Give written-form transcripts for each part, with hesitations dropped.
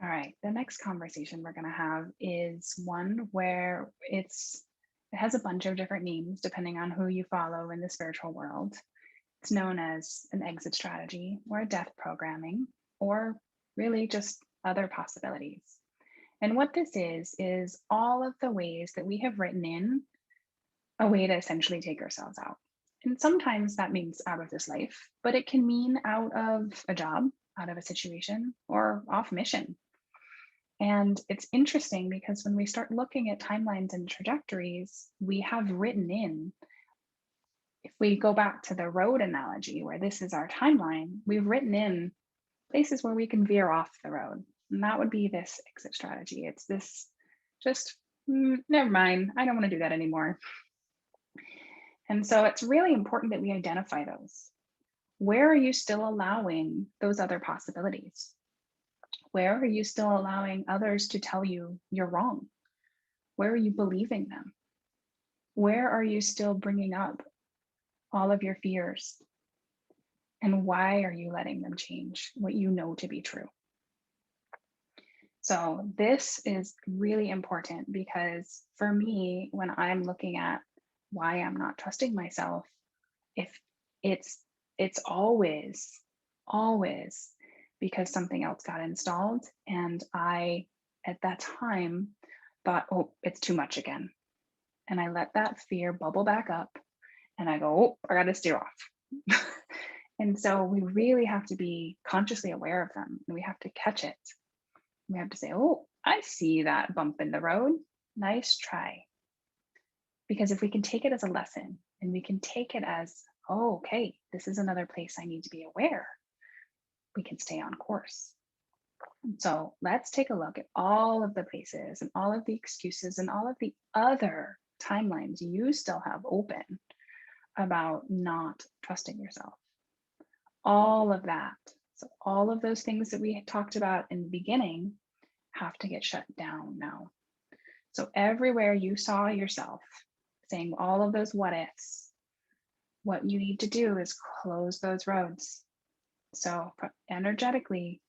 All right, the next conversation we're going to have is one where it has a bunch of different names depending on who you follow in the spiritual world. It's known as an exit strategy or a death programming, or really just other possibilities. And what this is all of the ways that we have written in a way to essentially take ourselves out. And sometimes that means out of this life, but it can mean out of a job, out of a situation, or off mission. And it's interesting because when we start looking at timelines and trajectories, we have written in, if we go back to the road analogy where this is our timeline, we've written in places where we can veer off the road. And that would be this exit strategy. It's this just, never mind, I don't want to do that anymore. And so it's really important that we identify those. Where are you still allowing those other possibilities? Where are you still allowing others to tell you you're wrong? Where are you believing them? Where are you still bringing up all of your fears? And why are you letting them change what you know to be true? So, this is really important because for me, when I'm looking at why I'm not trusting myself, if it's it's always because something else got installed and I at that time thought, oh, it's too much again. And I let that fear bubble back up and I go, oh, I got to steer off. And so we really have to be consciously aware of them and we have to catch it. We have to say, oh, I see that bump in the road. Nice try. Because if we can take it as a lesson and we can take it as, oh, okay, this is another place I need to be aware, we can stay on course. So let's take a look at all of the places and all of the excuses and all of the other timelines you still have open about not trusting yourself. All of that. So, all of those things that we had talked about in the beginning have to get shut down now. So, everywhere you saw yourself saying all of those what ifs, what you need to do is close those roads. So, energetically,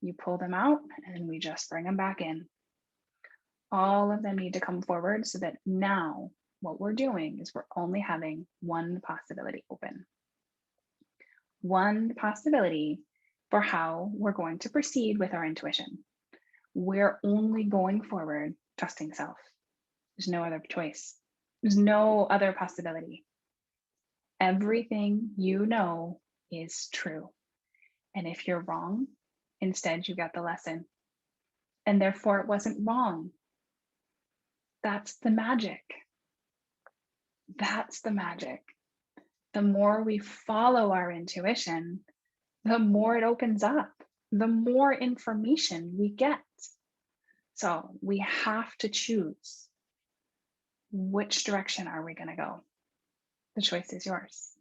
you pull them out and we just bring them back in. All of them need to come forward so that now what we're doing is we're only having one possibility open, one possibility for how we're going to proceed with our intuition. We're only going forward trusting self. There's no other choice. There's no other possibility. Everything you know is true. And if you're wrong, instead you got the lesson. And therefore it wasn't wrong. That's the magic. That's the magic. The more we follow our intuition, the more it opens up, the more information we get. So we have to choose which direction are we going to go? The choice is yours.